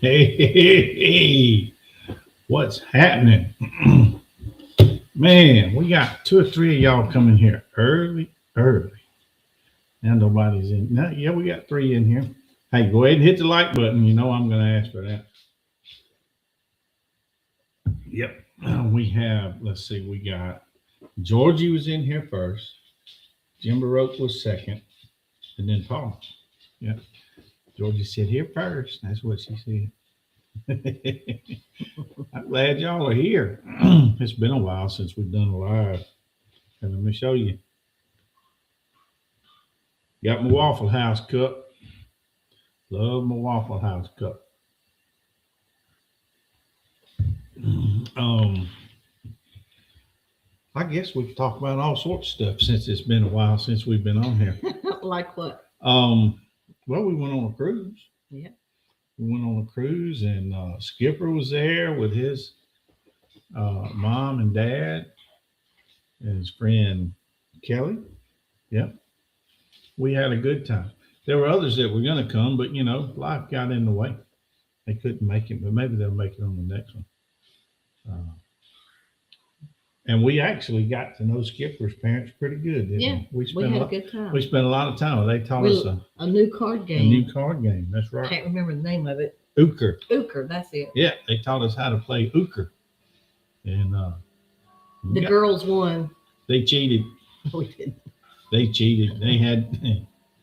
Hey, what's happening? Man, we got two or three of y'all coming here early. Now nobody's in. Now, yeah, we got three in here. Hey, go ahead and hit the like button. You know I'm going to ask for that. Yep. We have, let's see, we got Georgie was in here first. Jim Baroque was second. And then Paul. Yep. Georgie said here first. That's what she said. I'm glad y'all are here. It's been a while since we've done a live. And let me show you. Got my Waffle House cup. Love my Waffle House cup. Um, I guess we could talk about all sorts of stuff since it's been a while since we've been on here. Like what? Well, we went on a cruise. Yeah. We went on a cruise, and Skipper was there with his mom and dad and his friend Kelly. Yep. We had a good time. There were others that were going to come, but life got in the way. They couldn't make it, but maybe they'll make it on the next one. And we actually got to know Skipper's parents pretty good, didn't Yeah, we? we had a good time. We spent a lot of time. They taught us a new card a game. new card game. That's I right. can't remember the name of it. Euchre. Euchre, that's it. Yeah, they taught us how to play Euchre. And the girls won. They cheated. We didn't. They cheated. They had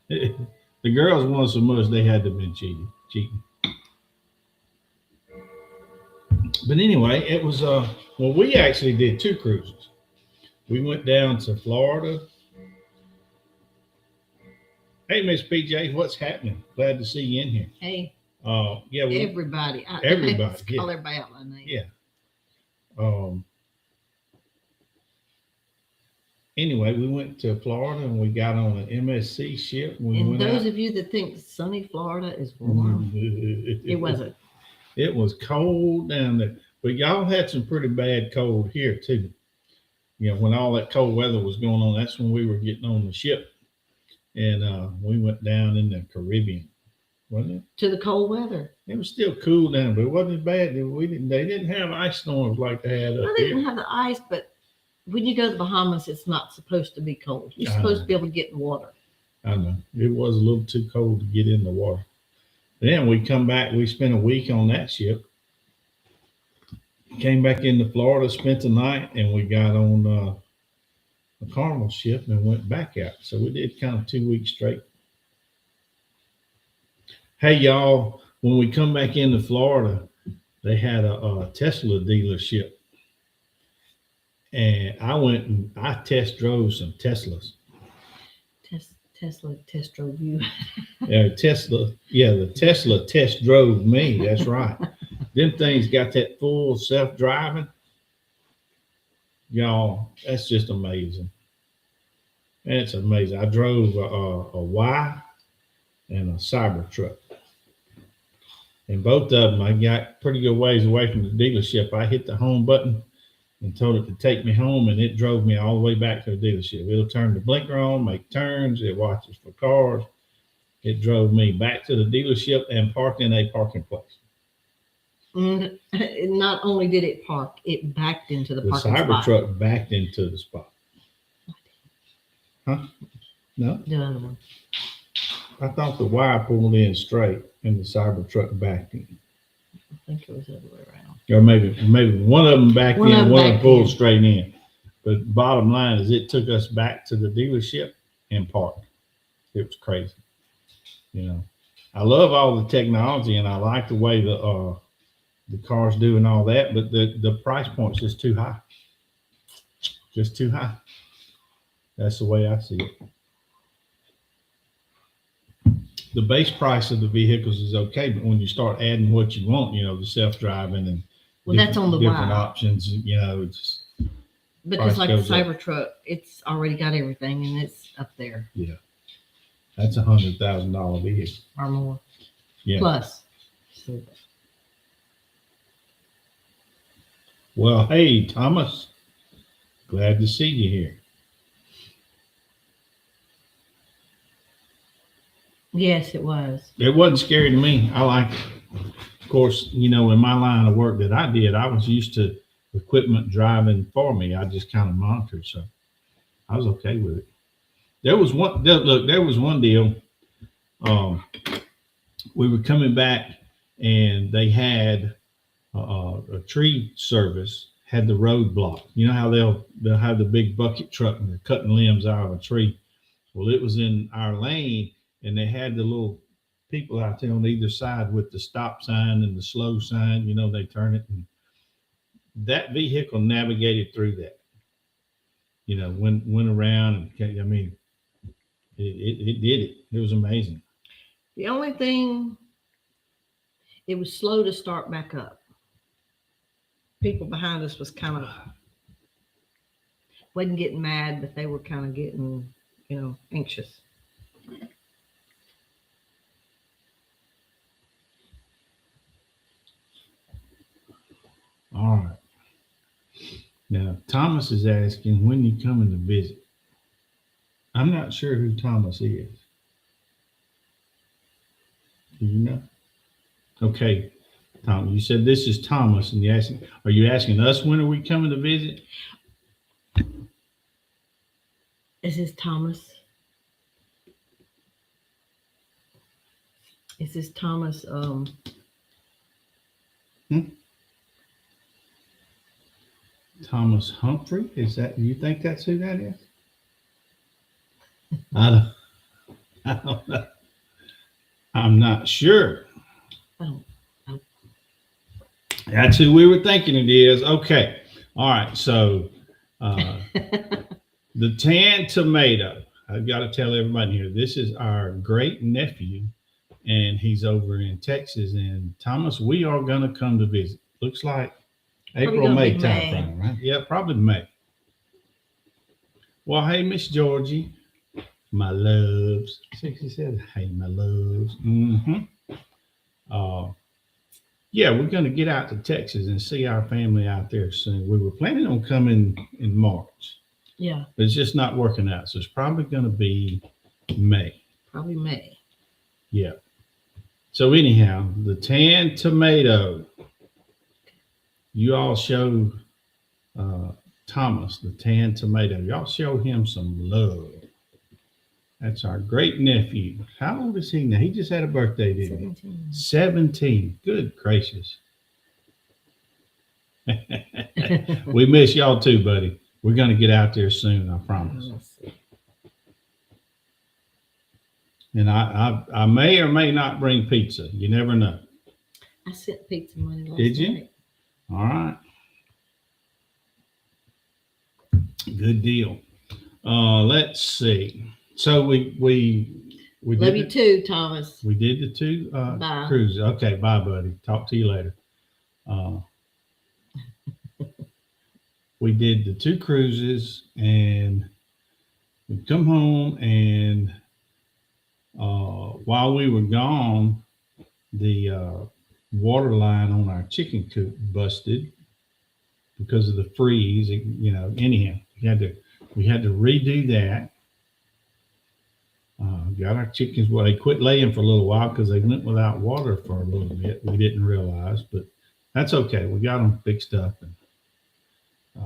the girls won so much they had to have been cheating. But anyway, it was well, we actually did two cruises. We went down to Florida. Hey, Miss PJ, what's happening? Glad to see you in here. Hey. Yeah, everybody. Everybody. Call everybody out by name. Yeah. Anyway, we went to Florida and we got on an MSC ship. And those of you that think sunny Florida is warm, it wasn't. It was cold down there, but y'all had some pretty bad cold here too. When all that cold weather was going on, that's when we were getting on the ship, and we went down in the Caribbean, wasn't it? To the cold weather. It was still cool down, but it wasn't as bad. They didn't have ice storms like they had up They here. didn't have the ice, but when you go to the Bahamas, it's not supposed to be cold. You're supposed to be able to get in water. I know. It was a little too cold to get in the water. Then we come back, we spent a week on that ship. Came back into Florida, spent the night, and we got on a Carnival ship and went back out. So we did kind of 2 weeks straight. Hey, y'all, when we come back into Florida, they had a Tesla dealership. And I went and I test drove some Teslas. Tesla test drove you. The Tesla test drove me. That's right. Them things got that full self-driving. Y'all, that's just amazing. That's amazing. I drove a Y and a Cybertruck. And both of them, I got pretty good ways away from the dealership. I hit the home button and told it to take me home, and it drove me all the way back to the dealership. It'll turn the blinker on, make turns, it watches for cars. It drove me back to the dealership and parked in a parking place. Not only did it park, it backed into the parking spot. The Cybertruck backed into the spot. Huh? No? The other one. I thought the Y pulled in straight and the Cybertruck backed in. I think it was the other way around. Or maybe one of them backed One in, of them one of them backed pulled in. straight in. But bottom line is it took us back to the dealership and parked. It was crazy. I love all the technology and I like the way the cars do and all that, but the price point's just too high. Just too high. That's the way I see it. The base price of the vehicles is okay, but when you start adding what you want, the self-driving and that's on the different Y. options, it's Because like the goes up. Cybertruck, it's already got everything and it's up there Yeah. That's $100,000 vehicle. or more. Yeah. Plus. Well, hey, Thomas, glad to see you here. Yes, it was. It wasn't scary to me. I liked it. Of course, you know, in my line of work that I did, I was used to equipment driving for me. I just kind of monitored, so I was okay with it. Look, there was one deal. Um, we were coming back, and they had a tree service had the road blocked. You know how they'll have the big bucket truck and they're cutting limbs out of a tree. Well, it was in our lane, and they had the little people out there on either side with the stop sign and the slow sign. You know, they turn it, and that vehicle navigated through that. You know, went around, and I mean, it did it. It was amazing. The only thing, it was slow to start back up. People behind us was kind of wasn't getting mad, but they were kind of getting, anxious. All right. Now, Thomas is asking when you coming to visit. I'm not sure who Thomas is. Do you know? Okay, Tom, you said this is Thomas, and are you asking us when are we coming to visit? Is this Thomas? Is this Thomas? Thomas Humphrey? Is that, you think that's who that is? I don't know. I'm not sure. Oh. That's who we were thinking it is. Okay. All right. So the tan tomato. I've got to tell everybody here, this is our great nephew, and he's over in Texas. And Thomas, we are going to come to visit. Looks like April, May time frame, right? Yeah, probably May. Well, hey, Miss Georgie, my loves. She said, hey, my loves. Yeah, we're going to get out to Texas and see our family out there soon. We were planning on coming in March. Yeah. But it's just not working out. So it's probably going to be May. Probably May. Yeah. So anyhow, the tan tomato. You all show Thomas the tan tomato. Y'all show him some love. That's our great nephew. How old is he now? He just had a birthday, didn't he? 17. Good gracious. We miss y'all too, buddy. We're going to get out there soon, I promise. And I may or may not bring pizza. You never know. I sent pizza money last Did you? night. All right. Good deal. Let's see. So we Love you too, Thomas. We did the two Bye. cruises. Okay, bye, buddy. Talk to you later. We did the two cruises, and we come home, and while we were gone, the water line on our chicken coop busted because of the freeze. Anyhow, we had to redo that. Got our chickens. Well, they quit laying for a little while because they went without water for a little bit. We didn't realize, but that's okay. We got them fixed up, and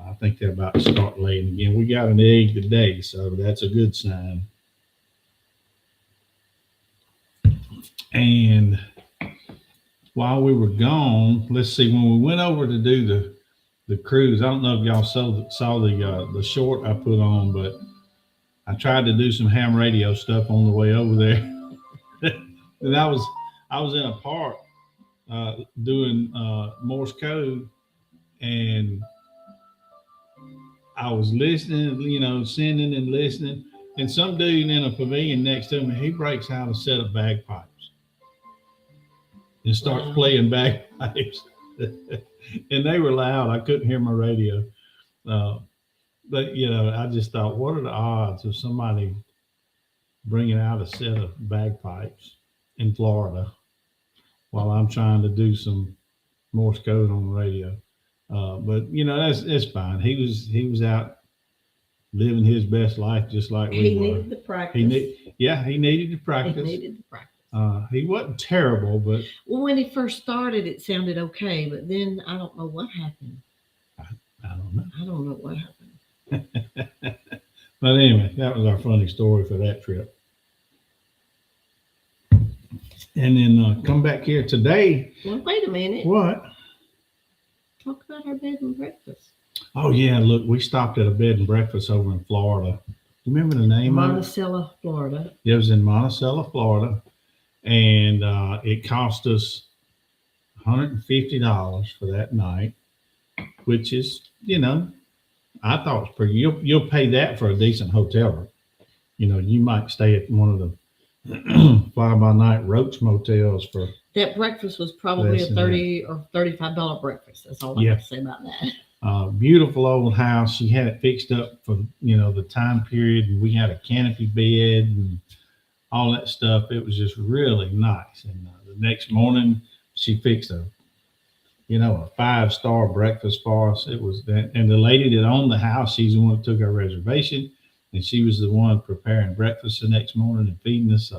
I think they're about to start laying again. We got an egg today, so that's a good sign. And while we were gone, let's see, when we went over to do the cruise, I don't know if y'all saw the short I put on, but I tried to do some ham radio stuff on the way over there. And I was in a park doing Morse code, and I was listening, sending and listening, and some dude in a pavilion next to me, he breaks out a set of bagpipes and starts playing bagpipes. And they were loud. I couldn't hear my radio. But, I just thought, what are the odds of somebody bringing out a set of bagpipes in Florida while I'm trying to do some Morse code on the radio? But that's fine. He was out living his best life just like we were. He needed the practice. He needed to practice. He needed the practice. He wasn't terrible, but Well, when he first started, it sounded okay, but then I don't know what happened. I don't know. I don't know what happened. But anyway, that was our funny story for that trip. And then come back here today. Well, wait a minute. What? Talk about our bed and breakfast. Oh yeah, look, we stopped at a bed and breakfast over in Florida. You remember the name of it? Monticello, Florida. It was in Monticello, Florida, and it cost us $150 for that night, which is, I thought it was pretty. You'll pay that for a decent hotel room. You might stay at one of the fly by night roach motels for. That breakfast was probably Less a than $30 or $35 breakfast. That's all I Yeah. have to say about that. Beautiful old house. She had it fixed up for the time period, and we had a canopy bed and all that stuff. It was just really nice. And the next morning, she fixed a 5-star breakfast for us. It was that, and the lady that owned the house, she's the one that took our reservation, and she was the one preparing breakfast the next morning and feeding us.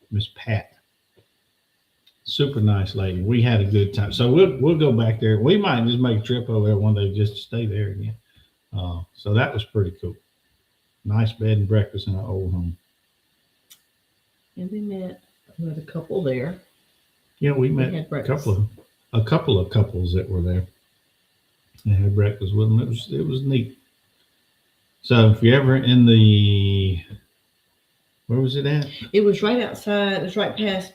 Miss Pat. Super nice lady. We had a good time. So we'll go back there. We might just make a trip over there one day just to stay there again. So that was pretty cool. Nice bed and breakfast in our old home. And we met a couple there. Yeah, we met had a breakfast. couple of couples that were there. They had breakfast with them. It was neat. So if you're ever in where was it at? It was right outside. It was right past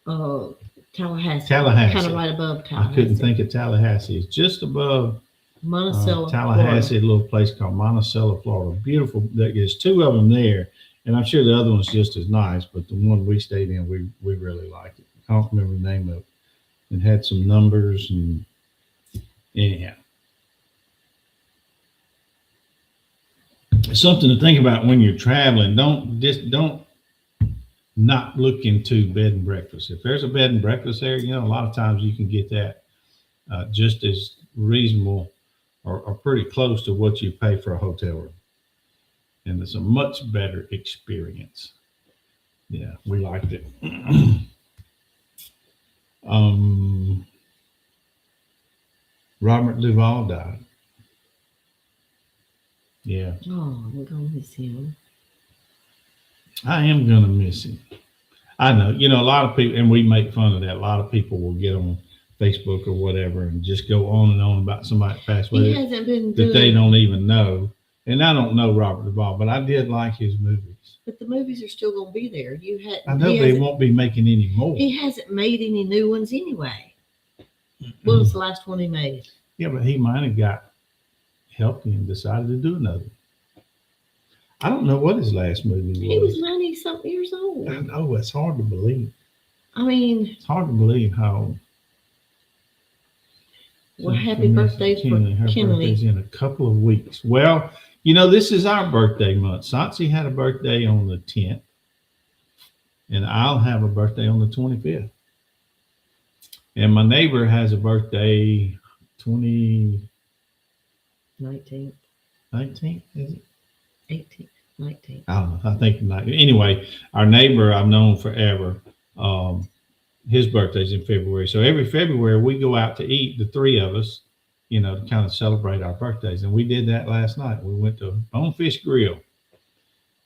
Tallahassee. Tallahassee. Kind of right above Tallahassee. I couldn't think of Tallahassee. It's just above Monticello, Tallahassee, a little place called Monticello, Florida. Beautiful. There's 2 of them there, and I'm sure the other one's just as nice. But the one we stayed in, we really liked it. I don't remember the name of it. It had some numbers, and anyhow, something to think about when you're traveling. Don't not look into bed and breakfast. If there's a bed and breakfast there, a lot of times you can get that just as reasonable or pretty close to what you pay for a hotel room. And it's a much better experience. Yeah, we liked it. Robert Duvall died. Yeah. Oh, I'm going to miss him. I am going to miss him. I know, a lot of people, and we make fun of that. A lot of people will get on Facebook or whatever and just go on and on about somebody that passed away He hasn't been that they don't even know. And I don't know Robert Duvall, but I did like his movies. But the movies are still going to be there. I know they won't be making any more. He hasn't made any new ones anyway. What was the last one he made? Yeah, but he might have got healthy and decided to do another. I don't know what his last movie was. He was 90-something years old. I know, it's hard to believe. I mean, it's hard to believe how. Well, happy birthday for Her Kinley. birthday's in a couple of weeks. Well, this is our birthday month. Sansi had a birthday on the 10th, and I'll have a birthday on the 25th. And my neighbor has a birthday 19th, is it? 18th, 19th. I don't know. I think anyway, our neighbor I've known forever. His birthday's in February. So every February we go out to eat, the 3 of us, to kind of celebrate our birthdays. And we did that last night. We went to Bonefish Grill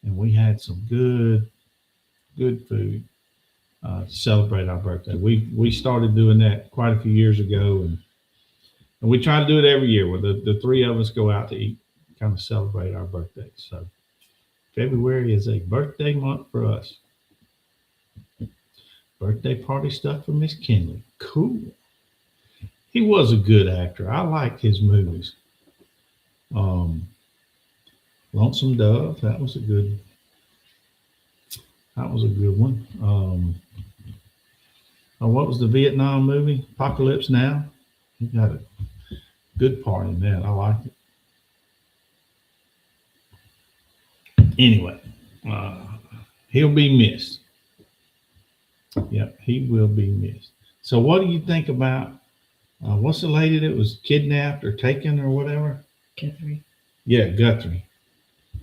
and we had some good food to celebrate our birthday. We started doing that quite a few years ago, and we try to do it every year where the 3 of us go out to eat, kind of celebrate our birthdays. So February is a birthday month for us. Birthday party stuff for Miss Kinley. Cool. He was a good actor. I liked his movies. Lonesome Dove, that was a good one. What was the Vietnam movie? Apocalypse Now. He got a good part in that. I liked it. Anyway, he'll be missed. Yep, he will be missed. So what do you think about, what's the lady that was kidnapped or taken or whatever? Guthrie. Yeah, Guthrie.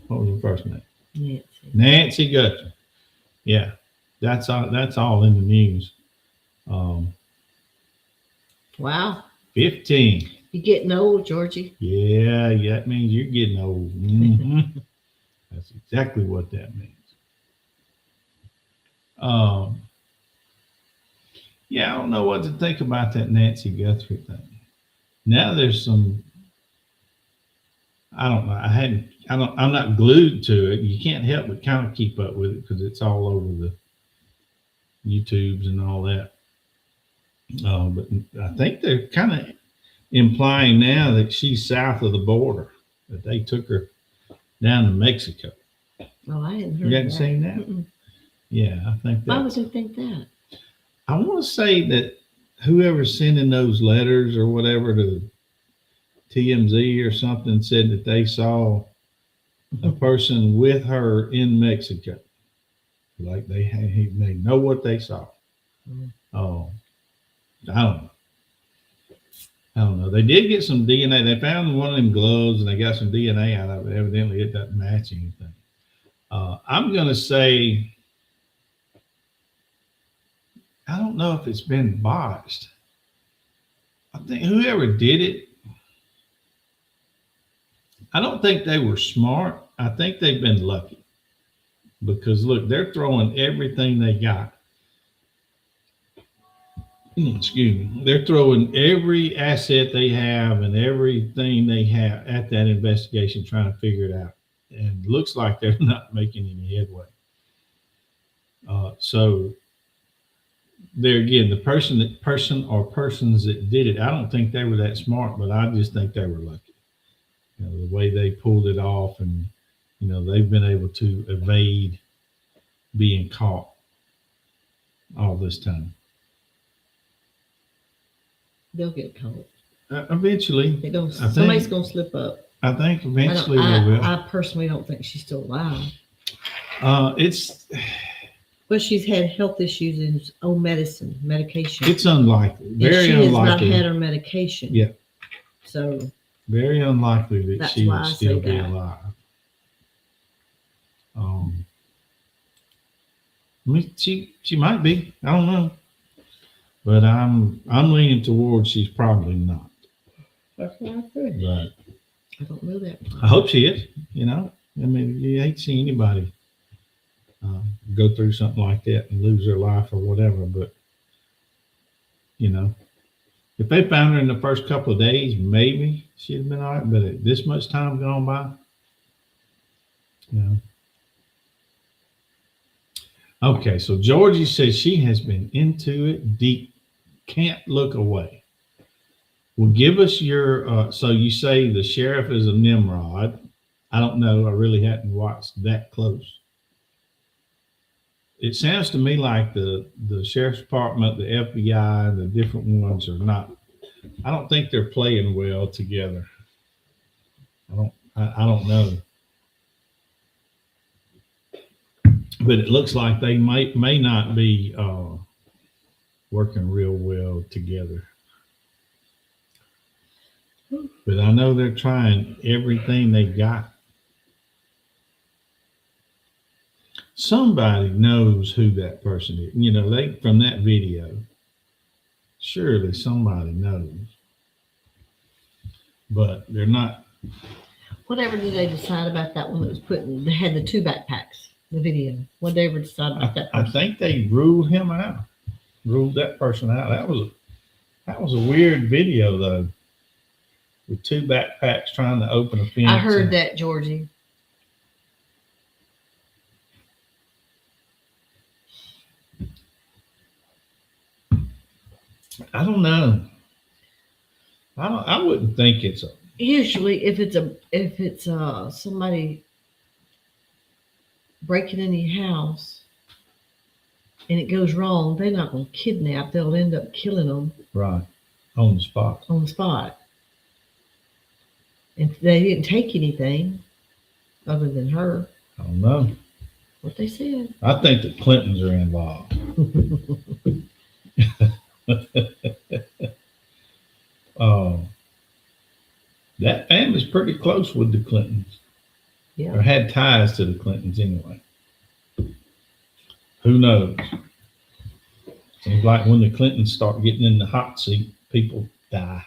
What was her first name? Nancy. Nancy Guthrie. Yeah. That's all in the news. Um, Wow. 15. You're getting old, Georgie. Yeah, that means you're getting old. Mhm. That's exactly what that means. Um, yeah, I don't know what to think about that Nancy Guthrie thing. Now there's some. I don't know. I hadn't. I don't. I'm not glued to it. You can't help but kind of keep up with it because it's all over the YouTubes and all that. But I think they're kind of implying now that she's south of the border, that they took her down to Mexico. Oh, I hadn't heard You hadn't that. seen that? Mm-mm. Yeah, I think Why would that. they think that? I want to say that whoever's sending those letters or whatever to TMZ or something said that they saw a person with her in Mexico. Like they know what they saw. Mm. Oh, I don't know. I don't know. They did get some DNA. They found one of them gloves and they got some DNA out of it. Evidently, it doesn't match anything. I'm going to say, I don't know if it's been botched. I think whoever did it, I don't think they were smart. I think they've been lucky because look, they're throwing everything they got. Excuse me. They're throwing every asset they have and everything they have at that investigation, trying to figure it out. And it looks like they're not making any headway. So there again, the person or persons that did it, I don't think they were that smart, but I just think they were lucky. The way they pulled it off, and they've been able to evade being caught all this time. They'll get caught. Eventually, Somebody's gonna slip up. I think eventually they will. I personally don't think she's still alive. It's But she's had health issues and own medication. It's unlikely, very she unlikely. has not had her medication. Yeah. So very unlikely that that's she why would I still say be that. alive. She might be. I don't know, but I'm leaning towards she's probably not. That's what I think. But I don't know that. I hope she is. I mean, you hate to see anybody go through something like that and lose their life or whatever. But if they found her in the first couple of days, maybe she'd have been all right. But at this much time gone by, Okay, so Georgie says she has been into it deep, can't look away. Well, give us your. So you say the sheriff is a Nimrod. I don't know. I really hadn't watched that close. It sounds to me like the sheriff's department, the FBI, the different ones are not. I don't think they're playing well together. I don't know. But it looks like they may not be working real well together. But I know they're trying everything they got. Somebody knows who that person is. They from that video. Surely somebody knows. But they're not. Whatever did they decide about that one that was putting? They had the 2 backpacks. The video. What they ever decide about that person? I think they ruled him out. Ruled that person out. That was a weird video though. With 2 backpacks trying to open a fence. I heard that, Georgie. I don't know. I wouldn't think it's a. Usually, if it's somebody breaking in your house and it goes wrong, they're not going to kidnap. They'll end up killing them. Right. On the spot. On the spot. And they didn't take anything other than her. I don't know. What they said. I think the Clintons are involved. That family's pretty close with the Clintons. Yeah. Or had ties to the Clintons anyway. Who knows? Seems like when the Clintons start getting in the hot seat, people die.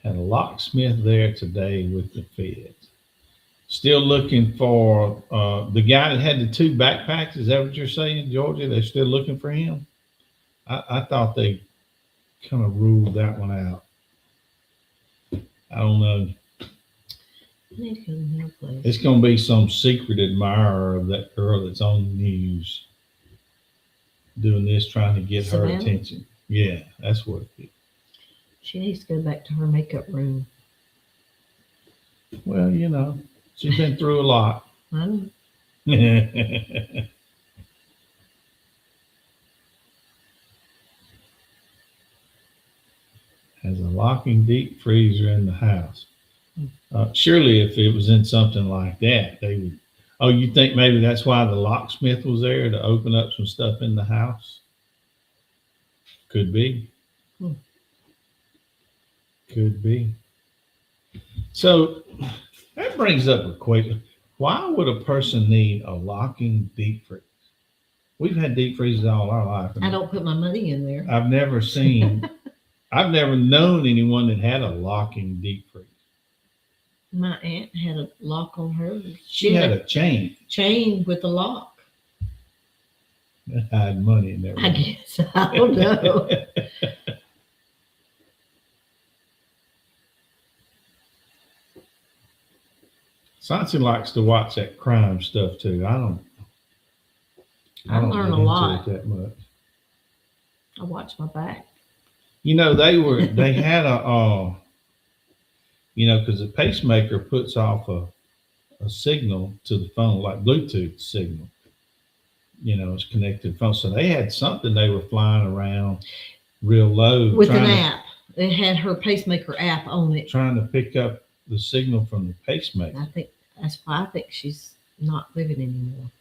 Had a locksmith there today with the feds. Still looking for the guy that had the two backpacks. Is that what you're saying, Georgia? They're still looking for him? I thought they kind of ruled that one out. I don't know. I need to go to another place. It's going to be some secret admirer of that girl that's on the news doing this, trying to get her Savannah? attention. Yeah, that's what it is. She needs to go back to her makeup room. Well, you know, she's been through a lot. I know. Has a locking deep freezer in the house. Surely, if it was in something like that, they would. Oh, you think maybe that's why the locksmith was there to open up some stuff in the house? Could be. Could be. So that brings up a question. Why would a person need a locking deep freeze? We've had deep freezes all our life. I don't put my money in there. I've never known anyone that had a locking deep freeze. My aunt had a lock on hers. She had a chain. Chain with a lock. That had money in there. I guess. I don't know. Sansi likes to watch that crime stuff too. I don't learn get a into lot. it that much. I watch my back. You know, they had a because the pacemaker puts off a signal to the phone, like Bluetooth signal. You know, it's connected to the phone. So they had something they were flying around real low. With an app. It had her pacemaker app on it. Trying to pick up the signal from the pacemaker. I think that's why I think she's not living anymore.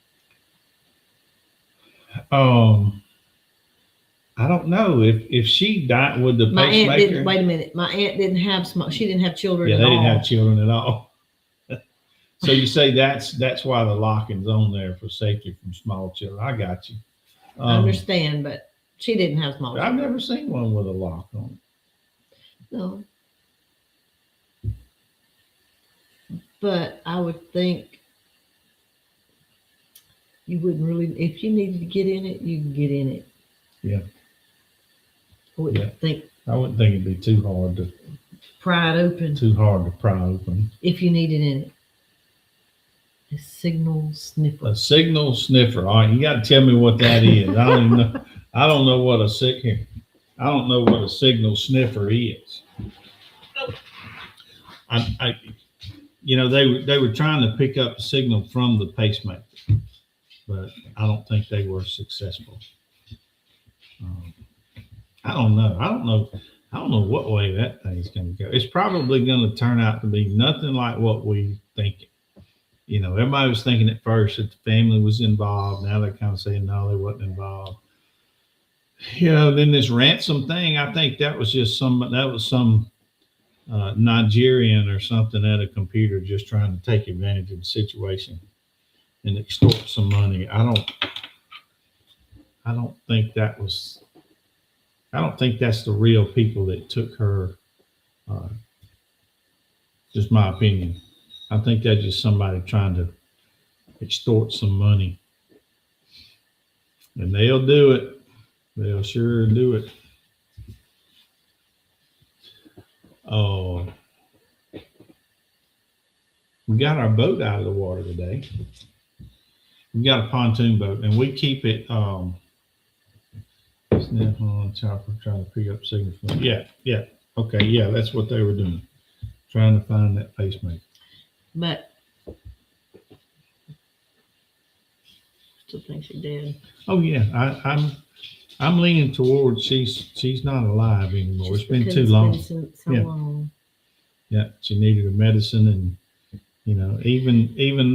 I don't know if she died with the My pacemaker. aunt didn't. Wait a minute. My aunt didn't have she didn't have children. Yeah, at they all. didn't have children at all. So you say that's why the locking's on there for safety from small children. I got you. I understand, but she didn't have small children. I've never seen one with a lock on it. No. But I would think you wouldn't really, if you needed to get in it, you can get in it. Yeah. I wouldn't think I wouldn't think it'd be too hard to pry it open pry open. if you need it in it. A signal sniffer. A signal sniffer. All right, you got to tell me what that is. I don't even know. I don't know what a signal sniffer is. They were trying to pick up a signal from the pacemaker, but I don't think they were successful. I don't know. I don't know what way that thing's going to go. It's probably going to turn out to be nothing like what we think. You know, everybody was thinking at first that the family was involved. Now they're kind of saying no, they wasn't involved. You know, then this ransom thing. I think that was just some Nigerian or something at a computer just trying to take advantage of the situation and extort some money. I don't think that's the real people that took her. Just my opinion. I think that's just somebody trying to extort some money. And they'll do it. They'll sure do it. Oh, we got our boat out of the water today. We got a pontoon boat, and we keep it. Chopper trying to pick up signal from. Yeah. Okay, yeah, that's what they were doing, trying to find that pacemaker. But still think she's dead. Oh yeah, I'm leaning towards she's not alive anymore. It's been too long. So Yeah. long. Yeah, she needed a medicine, and even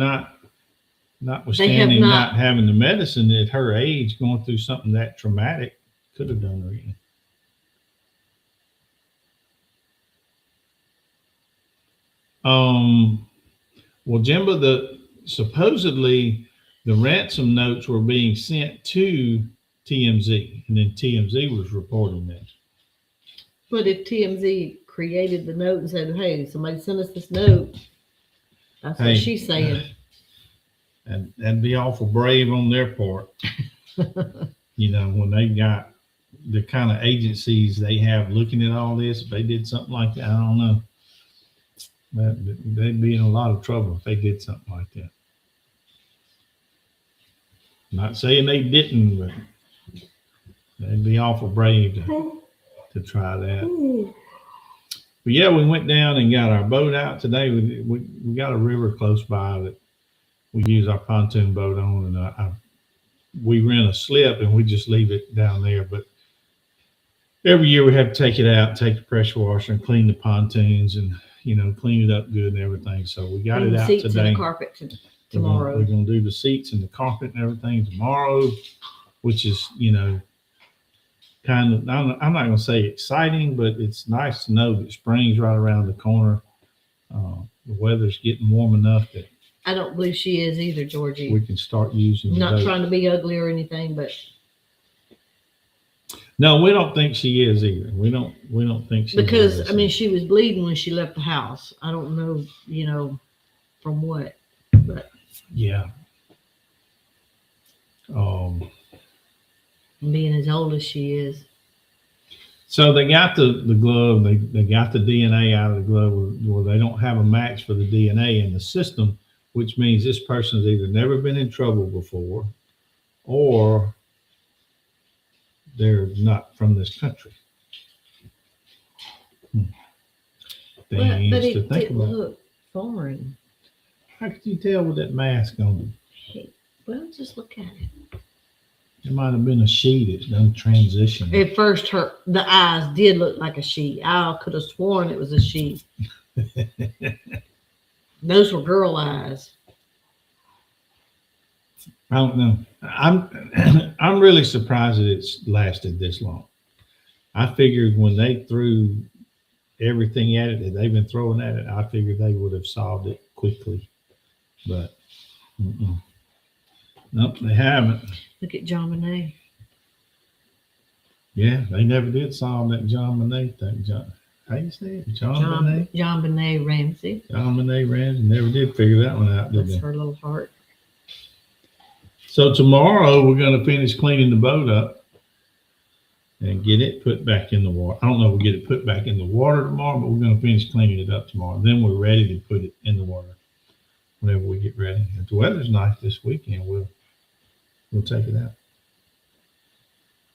notwithstanding not having the medicine at her age, going through something that traumatic could have done her in. Well, Jimba, supposedly the ransom notes were being sent to TMZ, and then TMZ was reporting this. But if TMZ created the note and said, "Hey, somebody sent us this note," that's Hey, what she's saying. And that'd be awful brave on their part. When they got the kind of agencies they have looking at all this, if they did something like that, I don't know. They'd be in a lot of trouble if they did something like that. Not saying they didn't, but they'd be awful brave to try that. But yeah, we went down and got our boat out today. We got a river close by that we use our pontoon boat on, and we rent a slip and we just leave it down there. But every year we have to take it out, take the pressure washer and clean the pontoons and, clean it up good and everything. So we got it out seats today. And the carpet tomorrow. We're going to do the seats and the carpet and everything tomorrow, which is, kind of, I'm not going to say exciting, but it's nice to know that spring's right around the corner. The weather's getting warm enough that I don't believe she is either, Georgie. we can start using Not those. trying to be ugly or anything, but No, we don't think she is either. We don't think she because is. she was bleeding when she left the house. I don't know, from what, but Yeah. being as old as she is. So they got the glove. They got the DNA out of the glove where they don't have a match for the DNA in the system, which means this person's either never been in trouble before or they're not from this country. Things But to it think didn't about. look foreign. How could you tell with that mask on? Well, just look at it. It might have been a she that's done transition. At first, the eyes did look like a she. I could have sworn it was a she. Those were girl eyes. I don't know. I'm really surprised that it's lasted this long. I figured when they threw everything at it that they've been throwing at it, I figured they would have solved it quickly. But nope, they haven't. Look at John Bonet. Yeah, they never did solve that John Bonet thing. How you say it? John Bonet? John Bonet Ramsey. John Bonet Ramsey never did figure that one out, did That's they? her little heart. So tomorrow we're going to finish cleaning the boat up and get it put back in the water. I don't know if we'll get it put back in the water tomorrow, but we're going to finish cleaning it up tomorrow. Then we're ready to put it in the water whenever we get ready. If the weather's nice this weekend, we'll take it out.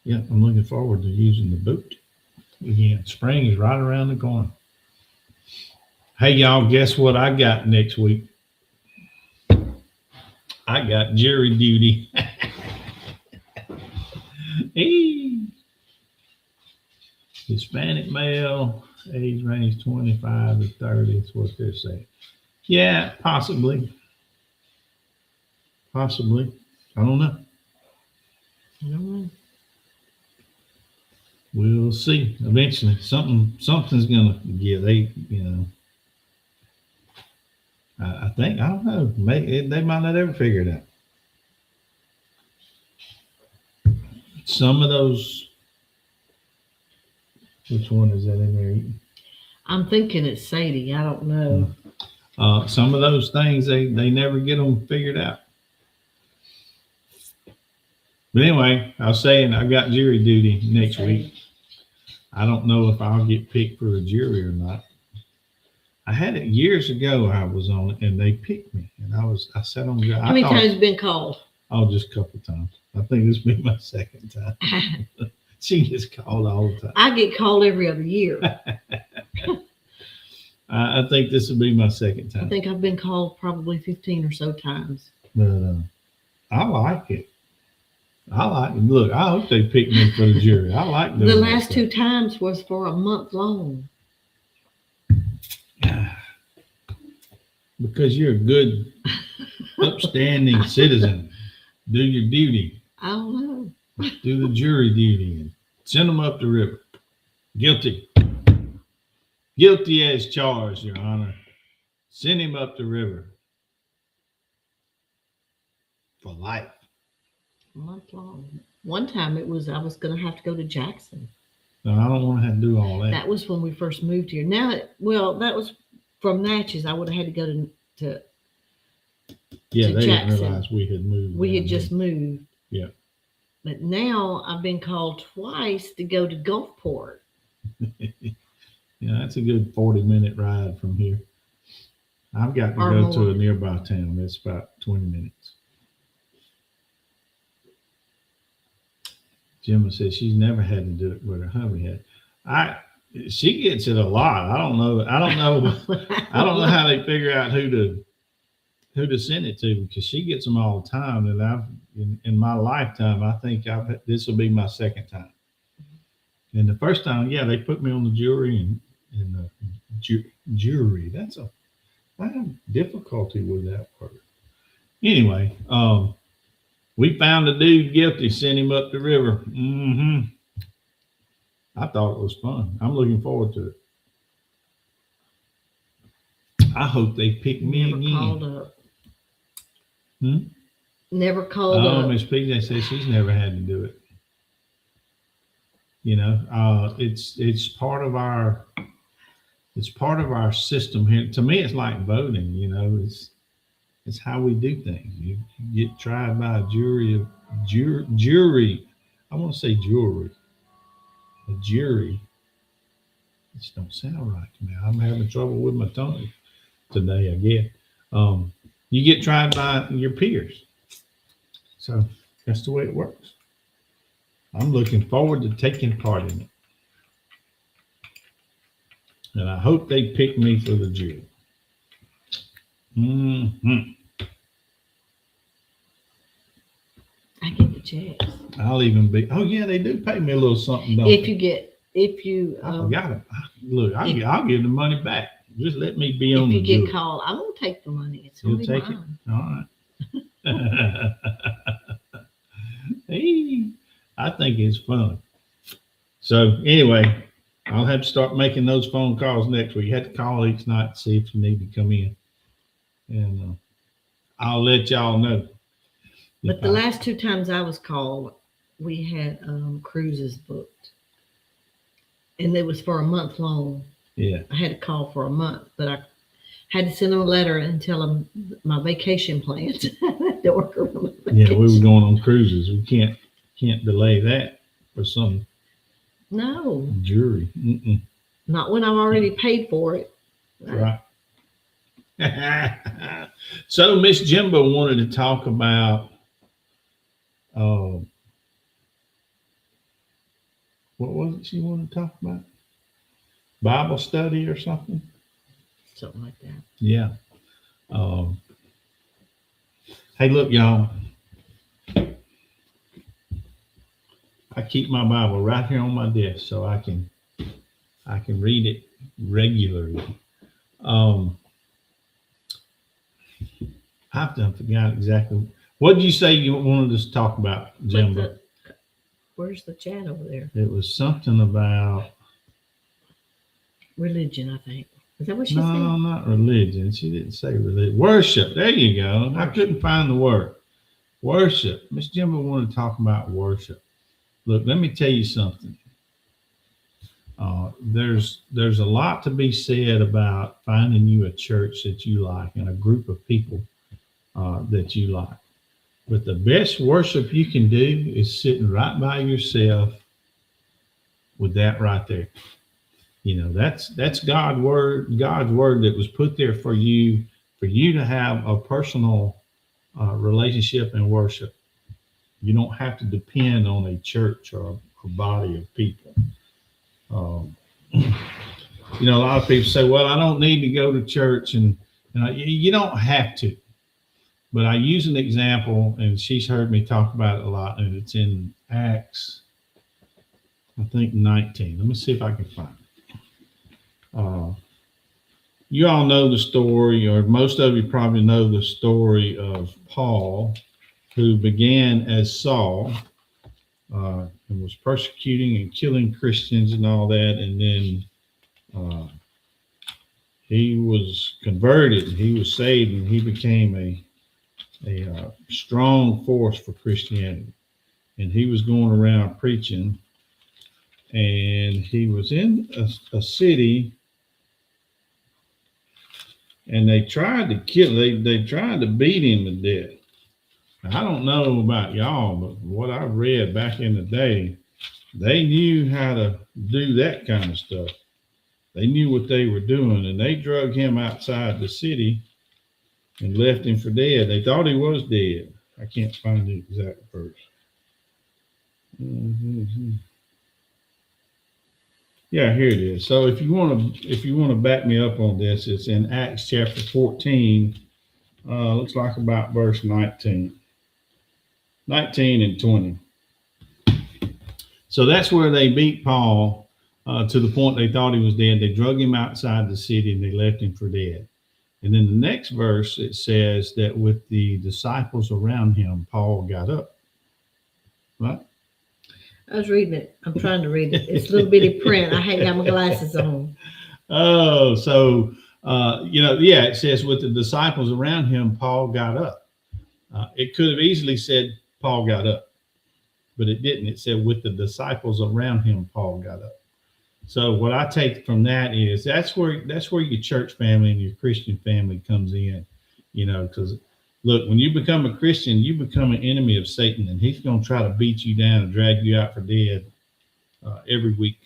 Yeah, I'm looking forward to using the boat again. Spring is right around the corner. Hey, y'all, guess what I got next week? I got jury duty. Hey. Hispanic male, age range 25 to 30 is what they're saying. Yeah, possibly. Possibly. I don't know. We'll see. Eventually, something's gonna give. I think, I don't know. They might not ever figure it out. Some of those. Which one is that in there eating? I'm thinking it's Sadie. I don't know. Some of those things they never get them figured out. But anyway, I was saying I got jury duty next week. I don't know if I'll get picked for a jury or not. I had it years ago. I was on it, and they picked me, and I sat on. How many times have you been called? Oh, just a couple of times. I think this will be my second time. She gets called all the time. I get called every other year. I think this will be my second time. I think I've been called probably 15 or so times. But I like it. Look, I hope they pick me for the jury. I like doing the last two times was for a month long. Because you're a good, upstanding citizen. Do your duty. I don't know. Do the jury duty and send them up the river. Guilty. Guilty as charged, Your Honor. Send him up the river. for life. A month long. One time it was I was going to have to go to Jackson. No, I don't want to have to do all that. That was when we first moved here. That was from Natchez. I would have had to go to Yeah, to they didn't Jackson. realize we had moved. We down had just moved. Yeah. But now I've been called twice to go to Gulfport. there. Yeah, that's a good 40-minute ride from here. I've got to Or go more. to a nearby town. It's about 20 minutes. Gemma says she's never had to do it, but her hubby had. She gets it a lot. I don't know. I don't know how they figure out who to send it to, because she gets them all the time. And I've in my lifetime, I think this will be my second time. And the first time, yeah, they put me on the jury and jury. I have difficulty with that word. Anyway, we found the dude guilty, sent him up the river. I thought it was fun. I'm looking forward to it. I hope they pick me Never again. called up. Hmm? Never called up. Miss PJ says she's never had to do it. You know, it's part of our system here. To me, it's like voting. You know, it's how we do things. You get tried by a jury. I want to say jury. A jury. It just don't sound right to me. I'm having trouble with my tongue today, I guess. You get tried by your peers. So that's the way it works. I'm looking forward to taking part in it. And I hope they pick me for the jury. I get the checks. I'll even be. Oh yeah, they do pay me a little something. Don't If they? you I got it. Look, I'll give the money back. Just let me be on if the you get jury. called, I'm gonna take the money. It's You'll gonna be take it? mine. All right. Hey, I think it's fun. So anyway, I'll have to start making those phone calls next week. You have to call each night to see if you need to come in, and I'll let y'all know. But the last two times I was called, we had cruises booked, and it was for a month long. Yeah. I had to call for a month, but I had to send them a letter and tell them my vacation plans. to work around my vacation. Yeah, we were going on cruises. We can't delay that for some No, jury. not when I've already paid for it. Right. So Miss Jimbo wanted to talk about what was it she wanted to talk about? Bible study or something? Something like that. Yeah. Hey, look, y'all. I keep my Bible right here on my desk so I can read it regularly. I've done forgot exactly. What did you say you wanted us to talk about, Jimbo? Where's the chat over there? It was something about Religion, I think. Is that what she no, said? not religion. She didn't say religion. Worship. There you go. I Worship. couldn't find the word. Worship. Miss Jimbo wanted to talk about worship. Look, let me tell you something. There's a lot to be said about finding you a church that you like and a group of people that you like. But the best worship you can do is sitting right by yourself with that right there. You know, that's God's word that was put there for you to have a personal relationship and worship. You don't have to depend on a church or a body of people. You know, a lot of people say, well, I don't need to go to church, and you don't have to. But I use an example, and she's heard me talk about it a lot, and it's in Acts, I think 19. Let me see if I can find it. You all know the story, or most of you probably know the story of Paul, who began as Saul and was persecuting and killing Christians and all that, and then he was converted, he was saved, and he became a strong force for Christianity. And he was going around preaching, and he was in a city, and they tried to kill, they tried to beat him to death. Now, I don't know about y'all, but what I read back in the day, they knew how to do that kind of stuff. They knew what they were doing, and they drug him outside the city and left him for dead. They thought he was dead. I can't find the exact verse. Yeah, here it is. So if you want to back me up on this, it's in Acts chapter 14. Looks like about verse 19 and 20. So that's where they beat Paul to the point they thought he was dead. They drug him outside the city and they left him for dead. And then the next verse, it says that with the disciples around him, Paul got up. Right? I was reading it. I'm trying to read it. It's a little bitty print. I hadn't got my glasses on. Oh, so, yeah, it says with the disciples around him, Paul got up. It could have easily said Paul got up, but it didn't. It said with the disciples around him, Paul got up. So what I take from that is that's where your church family and your Christian family comes in, because look, when you become a Christian, you become an enemy of Satan, and he's going to try to beat you down and drag you out for dead every week.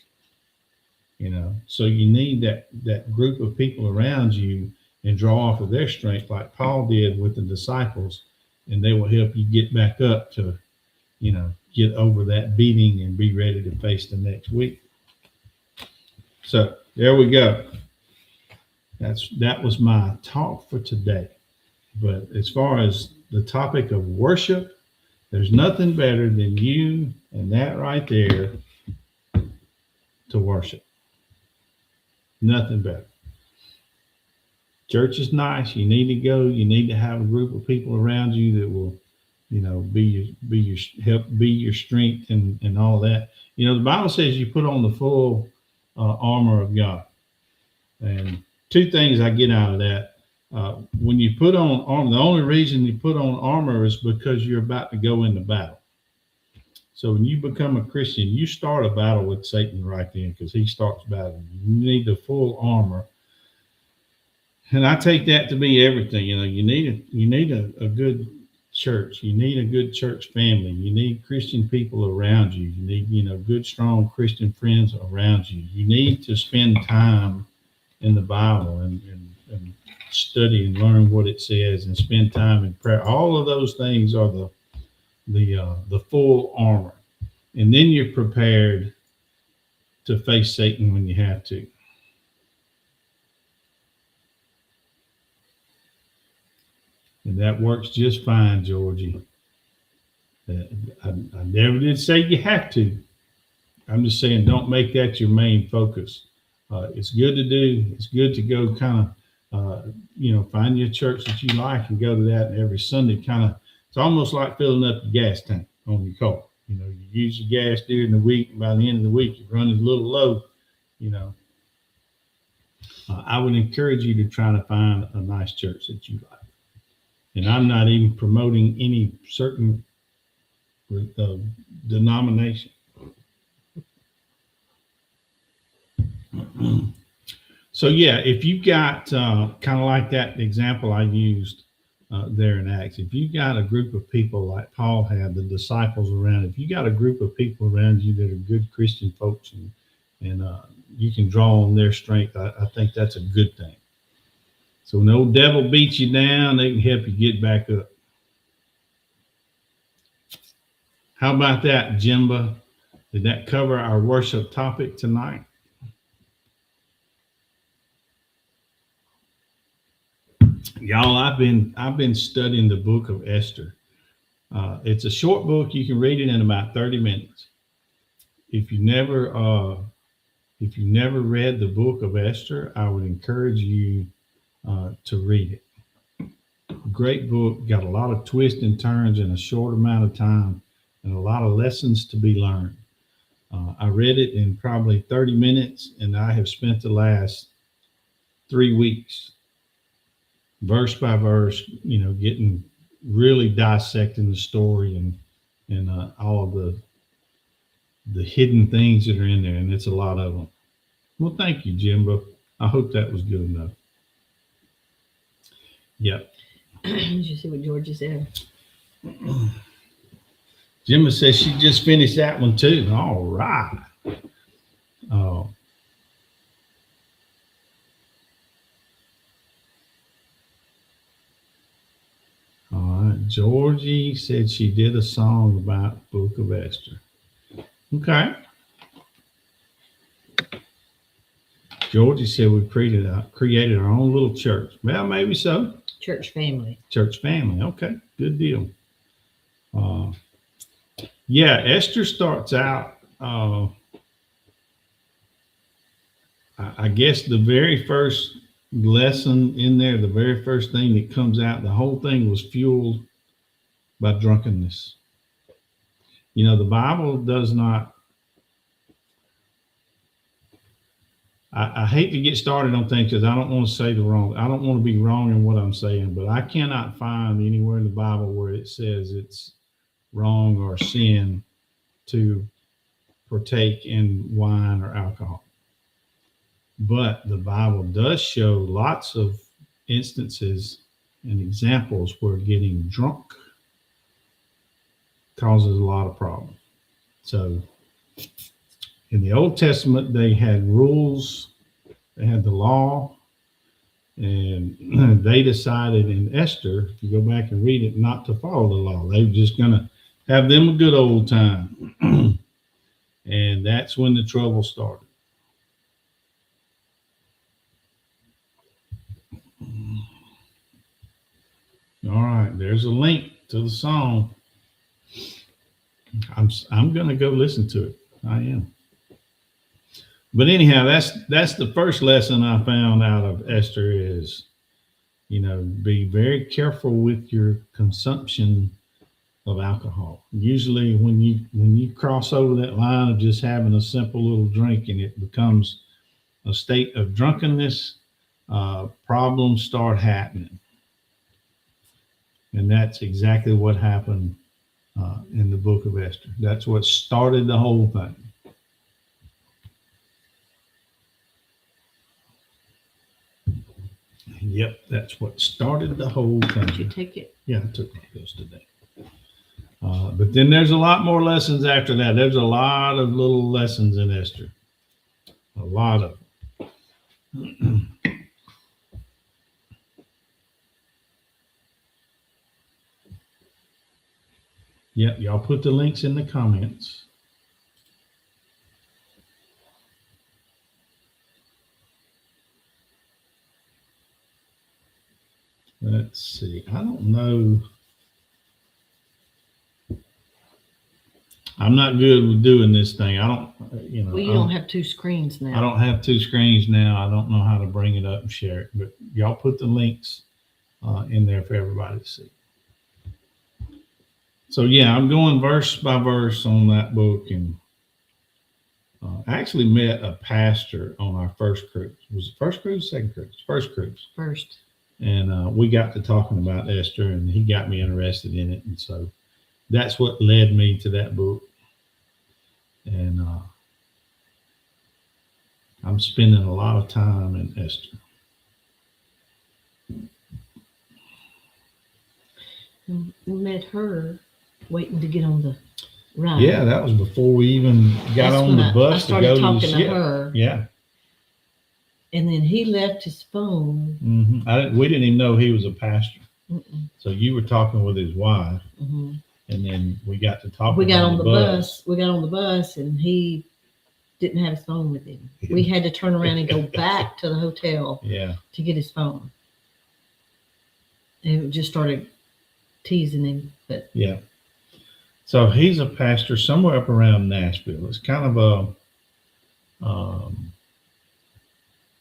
So you need that group of people around you and draw off of their strength like Paul did with the disciples, and they will help you get back up to, get over that beating and be ready to face the next week. So there we go. That was my talk for today. But as far as the topic of worship, there's nothing better than you and that right there to worship. Nothing better. Church is nice. You need to go. You need to have a group of people around you that will, be your strength and all that. The Bible says you put on the full armor of God. And two things I get out of that. When you put on armor, the only reason you put on armor is because you're about to go into battle. So when you become a Christian, you start a battle with Satan right then because he starts battling. You need the full armor. And I take that to be everything. You need a good church. You need a good church family. You need Christian people around you. You need, good, strong Christian friends around you. You need to spend time in the Bible and study and learn what it says and spend time in prayer. All of those things are the full armor. And then you're prepared to face Satan when you have to. And that works just fine, Georgie. I never did say you have to. I'm just saying don't make that your main focus. It's good to do. It's good to go kind of, find your church that you like and go to that every Sunday. It's almost like filling up the gas tank on your car. You use your gas during the week, and by the end of the week, you're running a little low. I would encourage you to try to find a nice church that you like. And I'm not even promoting any certain denomination. So yeah, if you've got kind of like that example I used there in Acts, if you've got a group of people like Paul had, the disciples around, if you got a group of people around you that are good Christian folks and you can draw on their strength, I think that's a good thing. So when the old devil beats you down, they can help you get back up. How about that, Jimba? Did that cover our worship topic tonight? Y'all, I've been studying the book of Esther. It's a short book. You can read it in about 30 minutes. If you never read the book of Esther, I would encourage you to read it. Great book, got a lot of twists and turns in a short amount of time and a lot of lessons to be learned. I read it in probably 30 minutes, and I have spent the last 3 weeks verse by verse, getting really dissecting the story and all of the hidden things that are in there, and it's a lot of them. Well, thank you, Jimbo. I hope that was good enough. Yep. Did you see what Georgia said? Jimbo says she just finished that one too. All right. Oh. All right. Georgie said she did a song about Book of Esther. Okay. Georgie said we created our own little church. Well, maybe so. Church family. Church family. Okay. Good deal. Yeah, Esther starts out, I guess the very first lesson in there, the very first thing that comes out, the whole thing was fueled by drunkenness. You know, the Bible does not, I hate to get started on things because I don't want to say the wrong, I don't want to be wrong in what I'm saying, but I cannot find anywhere in the Bible where it says it's wrong or sin to partake in wine or alcohol. But the Bible does show lots of instances and examples where getting drunk causes a lot of problems. So in the Old Testament, they had rules, they had the law, and they decided in Esther, if you go back and read it, not to follow the law. They were just going to have them a good old time. And that's when the trouble started. All right, there's a link to the song. I'm going to go listen to it. I am. But anyhow, that's the first lesson I found out of Esther is, you know, be very careful with your consumption of alcohol. Usually when you cross over that line of just having a simple little drink and it becomes a state of drunkenness, problems start happening. And that's exactly what happened in the book of Esther. That's what started the whole thing. Yep, that's what started the whole thing. Did you take it? Yeah, I took my pills today. But then there's a lot more lessons after that. There's a lot of little lessons in Esther. A lot of them. Yep, y'all put the links in the comments. Let's see. I don't know. I'm not good with doing this thing. I don't, you know. Well, you don't have two screens now. I don't have two screens now. I don't know how to bring it up and share it. But y'all put the links in there for everybody to see. So yeah, I'm going verse by verse on that book, and I actually met a pastor on our first cruise. Was it first cruise, second cruise? First cruise. First. And we got to talking about Esther, and he got me interested in it, and so that's what led me to that book. And I'm spending a lot of time in Esther. We met her waiting to get on the ride. Yeah, that was before we even got on the bus to go to the ship. Her. Yeah. And then he left his phone. Mm-hmm. We didn't even know he was a pastor. Mm-mm. So you were talking with his wife, Mm-hmm. and then we got to talk. We got on the bus. We got on the bus, and he didn't have his phone with him. We had to turn around and go back to the hotel. Yeah. To get his phone. And it just started teasing him, but yeah. So he's a pastor somewhere up around Nashville. It's kind of a,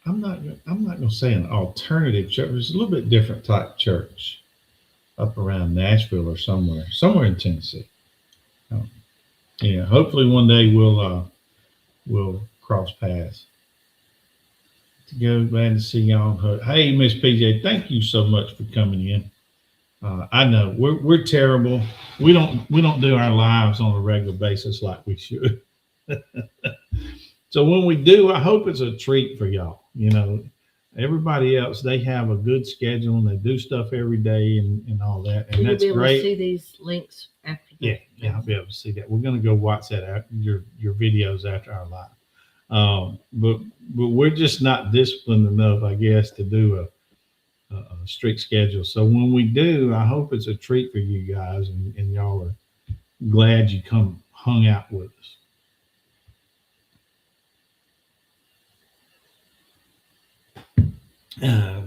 I'm not going to say an alternative church. It's a little bit different type church up around Nashville or somewhere in Tennessee. Yeah. Hopefully one day we'll cross paths. To go, glad to see y'all. Hey, Miss PJ, thank you so much for coming in. I know we're terrible. We don't do our lives on a regular basis like we should. So when we do, I hope it's a treat for y'all. Everybody else, they have a good schedule and they do stuff every day and all that, So and you'll that's be able to great. see these links after Yeah, that. yeah, I'll be able to see that. We're gonna go watch that after your videos after our live. But we're just not disciplined enough, I guess, to do a strict schedule. So when we do, I hope it's a treat for you guys, and y'all are glad you come hung out with us.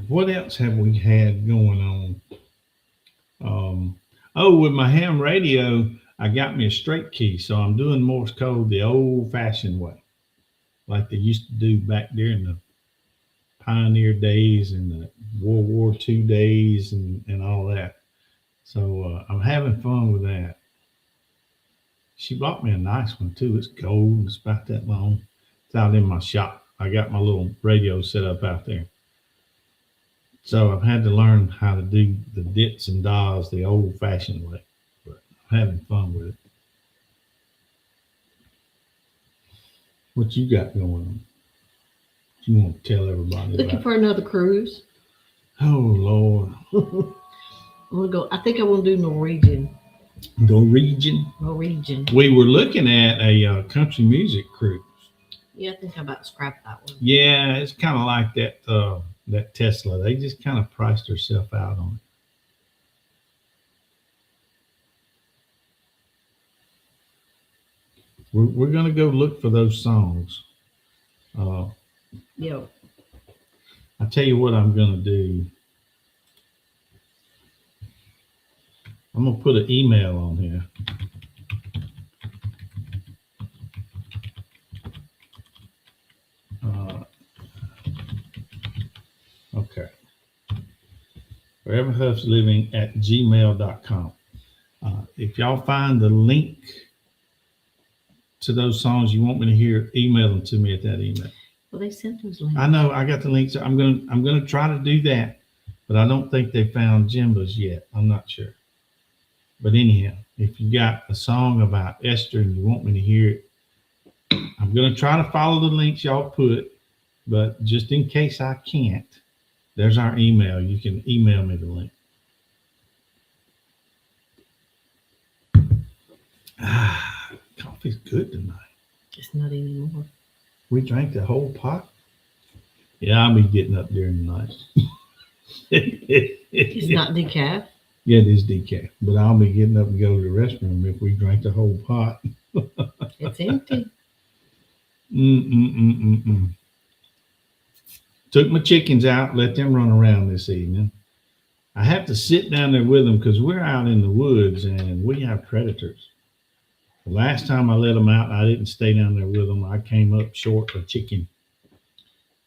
What else have we had going on? Oh, with my ham radio, I got me a straight key, so I'm doing Morse code the old-fashioned way, like they used to do back during the pioneer days and the World War II days and all that. So I'm having fun with that. She bought me a nice one too. It's gold. It's about that long. It's out in my shop. I got my little radio set up out there. So I've had to learn how to do the dits and dahs the old-fashioned way, but I'm having fun with it. What you got going on? You want to tell everybody Looking about? for another cruise. Oh Lord, I'm gonna go. I think I want to do Norwegian. Norwegian. Norwegian. We were looking at a country music cruise. Yeah, I think I about to scrap that one. Yeah, it's kind of like that Tesla. They just kind of priced herself out on it. We're gonna go look for those songs. Yo, I tell you what I'm gonna do. I'm gonna put an email on here. Okay. ForeverHuffsLiving at gmail.com. If y'all find the link to those songs you want me to hear, email them to me at that email. well, they sent those links. I know I got the links. I'm gonna try to do that, but I don't think they found Jimba's yet. I'm not sure. But anyhow, if you got a song about Esther and you want me to hear it, I'm gonna try to follow the links y'all put, but just in case I can't, there's our email. You can email me the link. Coffee's good tonight. It's not anymore. We drank the whole pot. Yeah, I'll be getting up during the night. It's not decaf. Yeah, it is decaf, but I'll be getting up and go to the restroom if we drank the whole pot. It's empty. Took my chickens out, let them run around this evening. I have to sit down there with them because we're out in the woods and we have predators. The last time I let them out, I didn't stay down there with them. I came up short of chicken.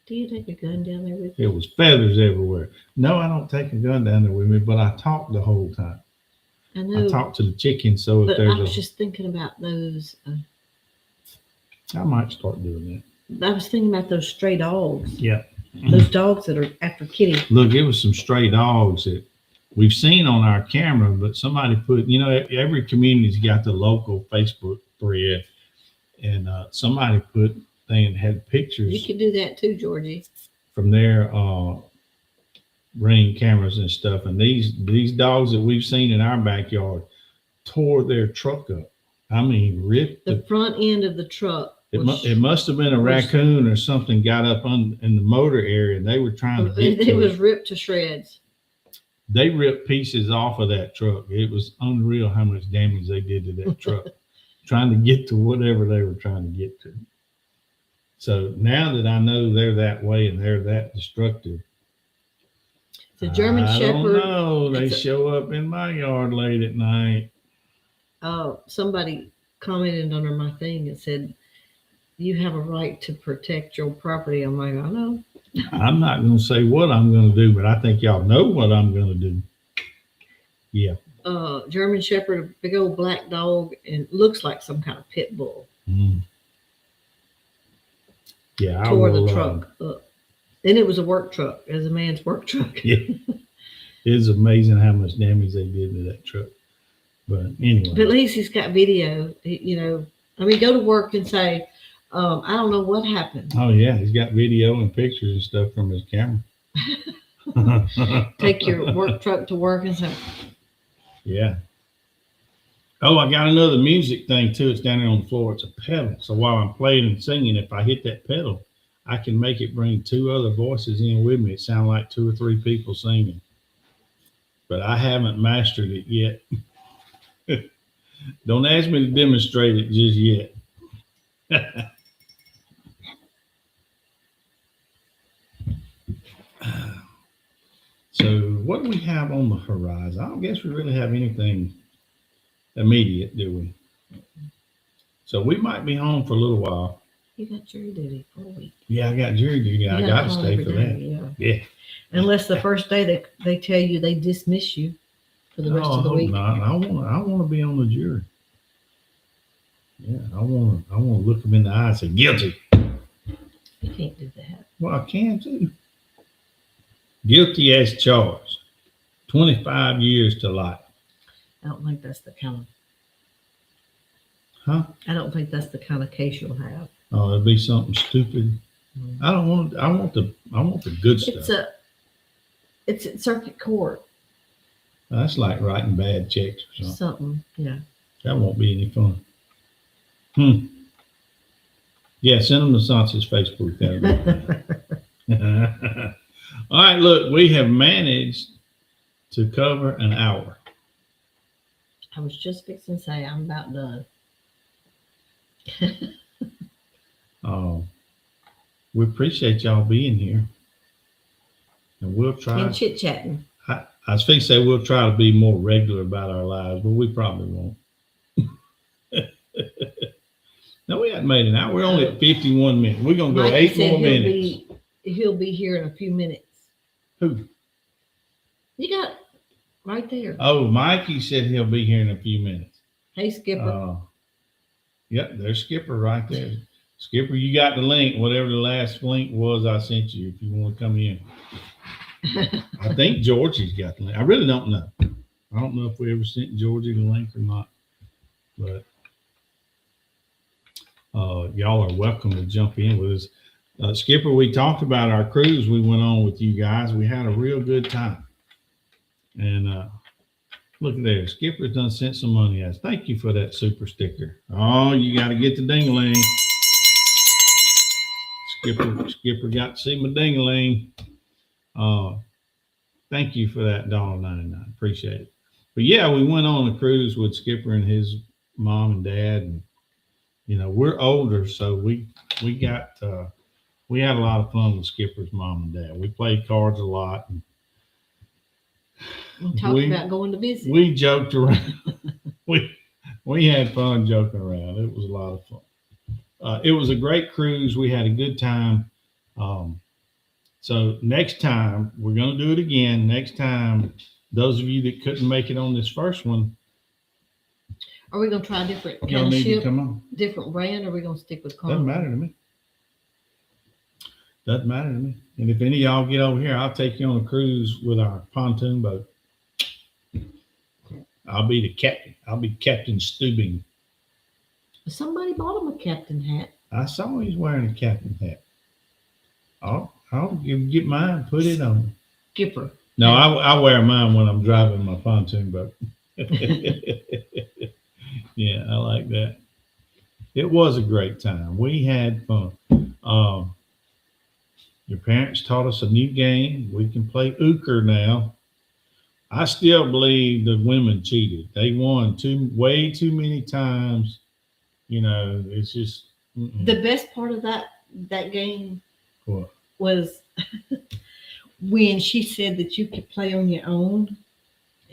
Do you take a gun down there with you? There was feathers everywhere. No, I don't take a gun down there with me, but I talk the whole time. I know. I talk to the chickens, so if But there's I was just thinking about those. I might start doing that. I was thinking about those stray dogs. Yeah. Those dogs that are after kitty. Look, it was some stray dogs that we've seen on our camera, but somebody put, every community's got the local Facebook thread, and somebody put thing that had pictures You could do that too, Georgie. from their Ring cameras and stuff. And these dogs that we've seen in our backyard tore their truck up. I mean, ripped The front end of the truck. it must have been a raccoon or something got up in the motor area, and they were trying to get It to was it. ripped to shreds. They ripped pieces off of that truck. It was unreal how much damage they did to that truck, trying to get to whatever they were trying to get to. So now that I know they're that way and they're that destructive, The German I Shepherd. don't know. They show up in my yard late at night. Somebody commented under my thing and said, "You have a right to protect your property." I'm like, I know. I'm not going to say what I'm going to do, but I think y'all know what I'm going to do. Yeah. German Shepherd, a big old black dog, and looks like some kind of pit bull. Mm. Yeah, I Tore will, the truck up. Then it was a work truck, as a man's work truck. Yeah. It's amazing how much damage they did to that truck. But anyway. But at least he's got video. You know, I mean, go to work and say, I don't know what happened. Oh yeah, he's got video and pictures and stuff from his camera. Take your work truck to work and say, yeah. Oh, I got another music thing too. It's down there on the floor. It's a pedal. So while I'm playing and singing, if I hit that pedal, I can make it bring two other voices in with me. It sounds like 2 or 3 people singing. But I haven't mastered it yet. Don't ask me to demonstrate it just yet. So what do we have on the horizon? I don't guess we really have anything immediate, do we? So we might be home for a little while. you got jury duty for a week. Yeah, I got jury duty. I You got to call stay every for day, that. Yeah. Yeah. Unless the first day they tell you they dismiss you for the rest No, of the I hope week. not. I want to be on the jury. Yeah, I want to look them in the eye and say guilty. You can't do that. Well, I can too. Guilty as charged. 25 years to life. I don't think that's the kind of. Huh? I don't think that's the kind of case you'll have. Oh, it'll be something stupid. Mm. I don't want. I want the good stuff. It's at circuit court. That's like writing bad checks or something. Something, yeah. That won't be any fun. Yeah, send them to Sansa's Facebook. All right, look, we have managed to cover an hour. I was just fixing to say I'm about done. We appreciate y'all being here. And we'll try. And chit chatting. I was fixing to say we'll try to be more regular about our lives, but we probably won't. No, we haven't made an hour. We're only at 51 minutes. We're going to go Mikey 8 said more minutes. He'll be here in a few minutes. Who? You got it right there. Oh, Mikey said he'll be here in a few minutes. Hey, Skipper. Yep, there's Skipper right there. Skipper, you got the link, whatever the last link was I sent you, if you want to come in. I think Georgie's got the link. I really don't know. I don't know if we ever sent Georgie the link or not. But y'all are welcome to jump in with us. Skipper, we talked about our cruise we went on with you guys. We had a real good time. And look at there. Skipper's done sent some money out. Thank you for that super sticker. Oh, you got to get the ding-a-ling. Skipper got to see my ding-a-ling. Thank you for that $1.99. Appreciate it. But yeah, we went on a cruise with Skipper and his mom and dad. And, you know, we're older, so we had a lot of fun with Skipper's mom and dad. We played cards a lot. And We talked about going to visit. We joked around. we had fun joking around. It was a lot of fun. It was a great cruise. We had a good time. So next time, we're going to do it again. Next time, those of you that couldn't make it on this first one, Are we going to try a different y'all kind of need to ship, come on. different brand, or are we going to stick with Carnival? Doesn't matter to me. Doesn't matter to me. And if any of y'all get over here, I'll take you on a cruise with our pontoon boat. I'll be the captain. I'll be Captain Stubing. Somebody bought him a captain hat. I saw he's wearing a captain hat. I'll get mine, put it on. Skipper. No, I wear mine when I'm driving my pontoon boat. Yeah, I like that. It was a great time. We had fun. Your parents taught us a new game. We can play euchre now. I still believe the women cheated. They won way too many times. You know, it's just The best part of that game what? was when she said that you could play on your own,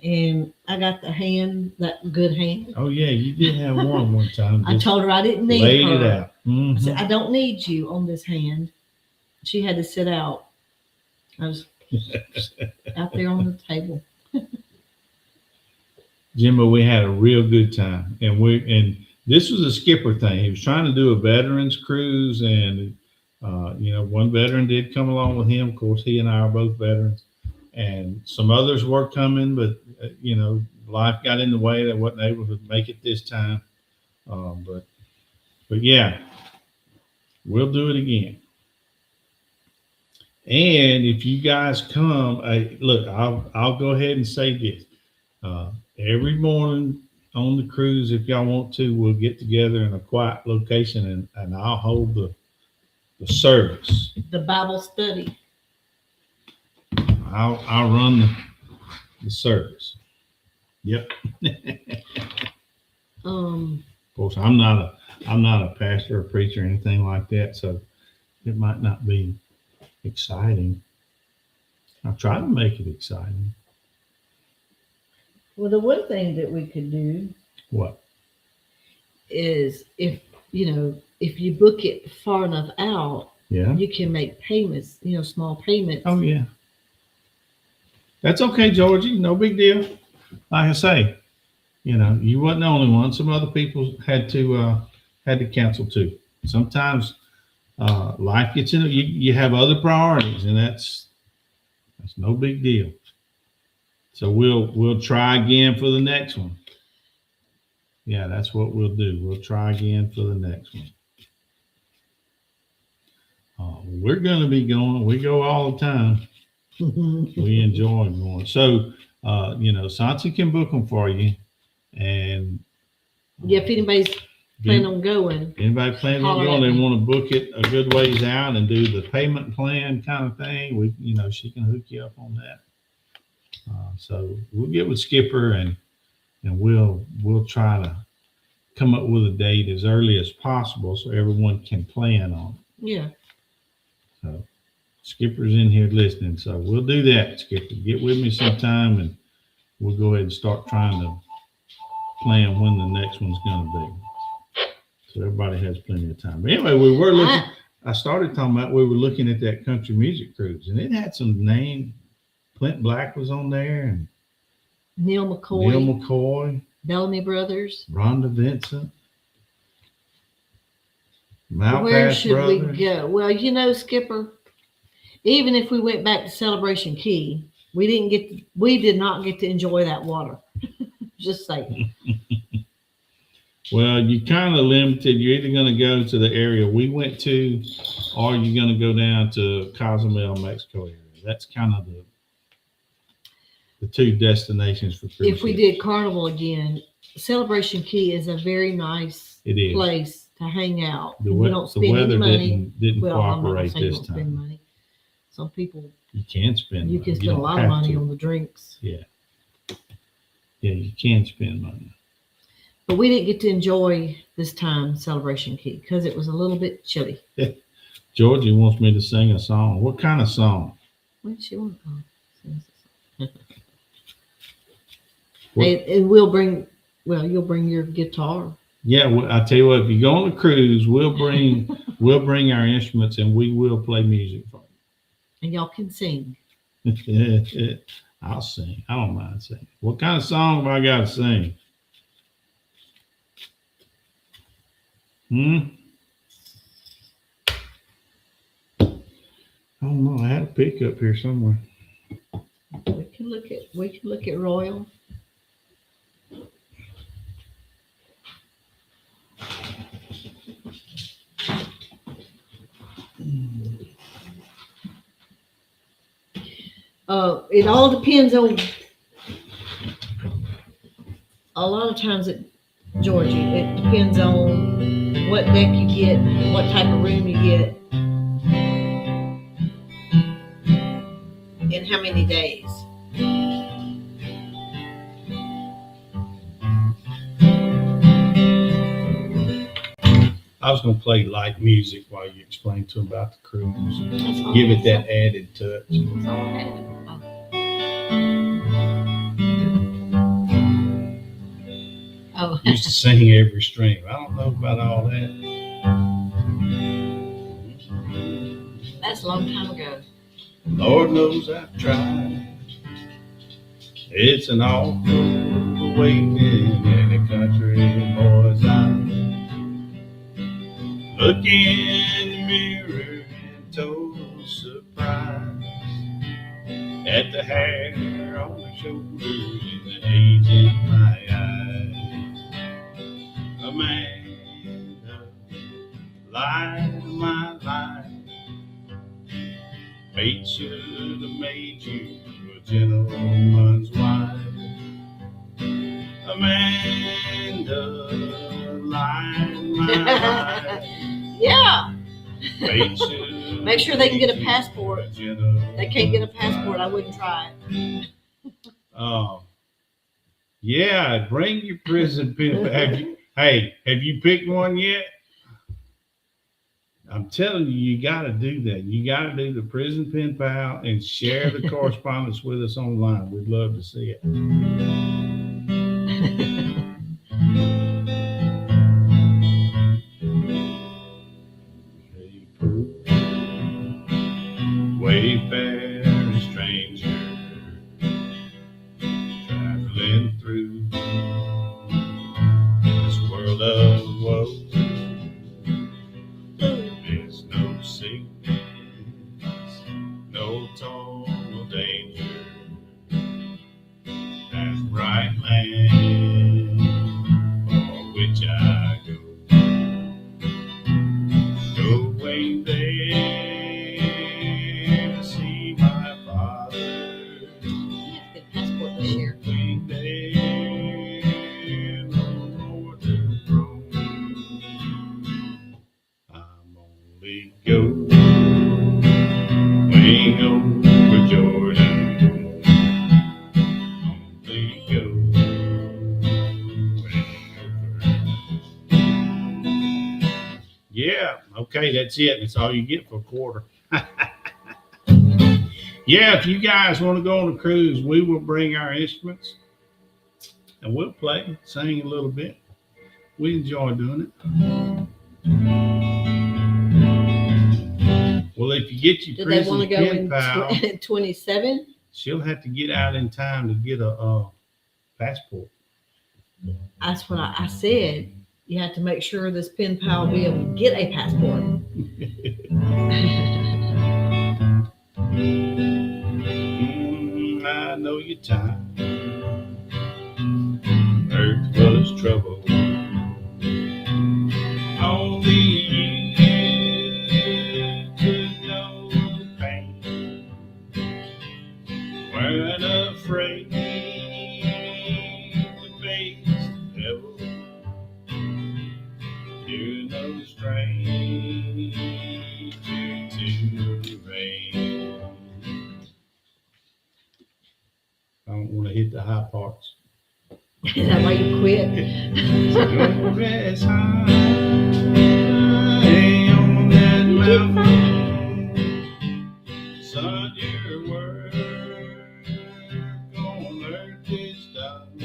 and I got that good hand. Oh yeah, you did have one time. I told her I didn't need laid her. it out. I said, I don't need you on this hand. She had to sit out. I was out there on the table. Jimbo, we had a real good time, and this was a Skipper thing. He was trying to do a veterans cruise, and one veteran did come along with him. Of course, he and I are both veterans, and some others were coming, but life got in the way. They wasn't able to make it this time. But yeah, we'll do it again. And if you guys come, look, I'll go ahead and say this. Every morning on the cruise, if y'all want to, we'll get together in a quiet location, and I'll hold the service. The Bible study. I'll run the service. Yep. Of course, I'm not a pastor or preacher or anything like that, so it might not be exciting. I'll try to make it exciting. Well, the one thing that we could do What? Is if you book it far enough out, Yeah. you can make payments, small payments. Oh yeah. That's okay, Georgie. No big deal. Like I say, you wasn't the only one. Some other people had to cancel too. Sometimes life gets in. You have other priorities, and that's no big deal. So we'll try again for the next one. Yeah, that's what we'll do. We'll try again for the next one. We're going to be going. We go all the time. We enjoy going. So, Sansa can book them for you. And yeah, if anybody's planning on going, they want to book it a good ways out and do the payment plan kind of thing. She can hook you up on that. So we'll get with Skipper and we'll try to come up with a date as early as possible so everyone can plan on it. Yeah. So Skipper's in here listening, so we'll do that. Skipper, get with me sometime and we'll go ahead and start trying to plan when the next one's going to be. So everybody has plenty of time. But anyway, we were looking. I started talking about we were looking at that country music cruise, and it had some names. Clint Black was on there, and Neil McCoy, Bellamy Brothers, Rhonda Vincent, Where should we go? Well, Skipper, even if we went back to Celebration Key, we did not get to enjoy that water. Just saying. Well, you kind of limited. You're either going to go to the area we went to, or you're going to go down to Cozumel, Mexico area. That's kind of the two destinations for cruise. If we did Carnival again, Celebration Key is a very nice place to hang out. We don't spend any money. Didn't cooperate this time. Spend money. Some people you can spend. You can spend a lot of money on the drinks. Yeah, you can spend money. But we didn't get to enjoy this time Celebration Key because it was a little bit chilly. Georgie wants me to sing a song. What kind of song? What she want? And we'll bring. Well, you'll bring your guitar. Yeah, I tell you what. If you go on the cruise, we'll bring our instruments and we will play music for you. And y'all can sing. I'll sing. I don't mind singing. What kind of song have I got to sing? I don't know. I had a pick up here somewhere. We can look at Royal. It all depends on. A lot of times at Georgie, it depends on what deck you get, what type of room you get, and how many days. I was going to play light music while you explain to them about the cruise. Give it that added touch. Oh. Used to sing every stream. I don't know about all that. That's a long time ago. Lord knows I've tried. It's an awful waiting in a country boy's eye. Look in the mirror in total surprise at the hair on my shoulders and the haze in my eyes. Amanda, light of my life, fate should have made you a gentleman's wife. Amanda, light of my life. Yeah. Fate should Make sure they can get a passport. a gentleman's They can't get a passport. I wouldn't try it. Yeah, bring your prison pen. Have you picked one yet? I'm telling you, you got to do that. You got to do the prison pen pal and share the correspondence with us online. We'd love to see it. Wayfaring stranger, traveling through this world of woe. There's no sickness, no total danger. That's bright land for which I go. Going there to see my father. Good passport this year. Going there no more to roam. I'm only going over Jordan. Only going over. Yeah, okay, that's it. That's all you get for a quarter. Yeah, if you guys want to go on a cruise, we will bring our instruments and we'll play, sing a little bit. We enjoy doing it. Well, if you get your Do they want to go pen in pal, 27? she'll have to get out in time to get a passport. That's what I said. You have to make sure this pen pal will be able to get a passport. I know your time. Earth was trouble. Only you could know the pain. Weren't afraid to face the devil. You're no stranger to the rain. I don't want to hit the high parts. Is that why you quit? Your rest high on that mountain, son, your work on earth is done.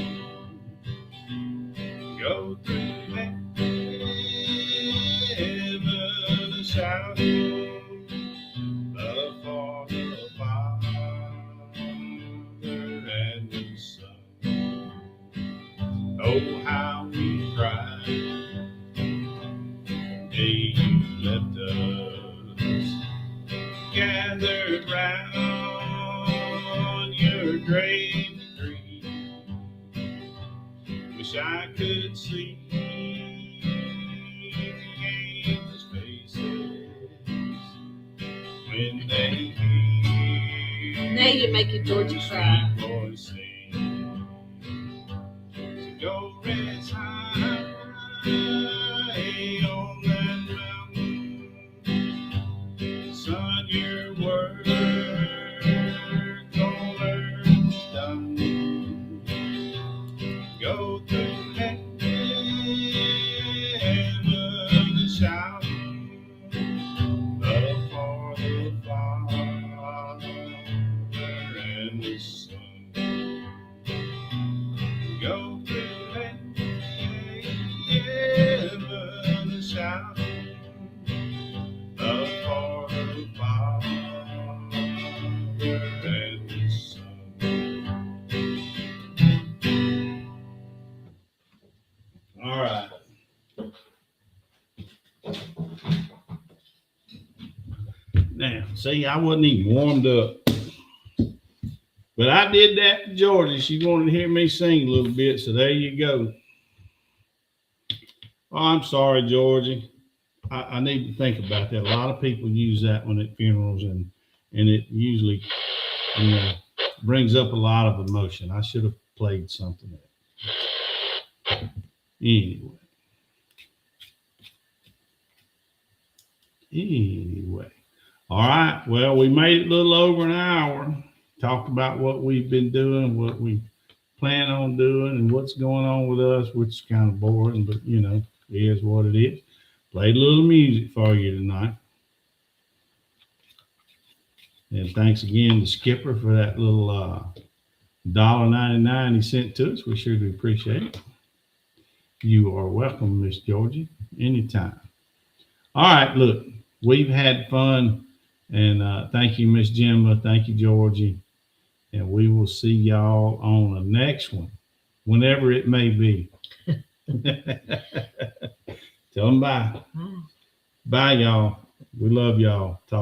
Go through heaven shouting, love for the Father and the Son. Oh, how we cried the day you left us, gathered round your grave to grieve. Wish I could see the angels' faces when they hear Now you're making Georgia cry. sweet voice sing. Go rest high on that mountain, son, your work on earth is done. Go through heaven and shout, love for the Father and the Son. Go through heaven and shout, love for the Father and the Son. All right. Now, see, I wasn't even warmed up. But I did that to Georgie. She wanted to hear me sing a little bit, so there you go. Oh, I'm sorry, Georgie. I need to think about that. A lot of people use that one at funerals, and it usually, you know, brings up a lot of emotion. I should have played something else. Anyway. All right. Well, we made it a little over an hour. Talked about what we've been doing, what we plan on doing, and what's going on with us, which is kind of boring, but you know, it is what it is. Played a little music for you tonight. And thanks again to Skipper for that little $1.99 he sent to us. We sure do appreciate it. You are welcome, Miss Georgie, anytime. All right, look, we've had fun, and thank you, Miss Gemma. Thank you, Georgie. And we will see y'all on the next one, whenever it may be. Tell them bye. Bye, y'all. We love y'all. Talk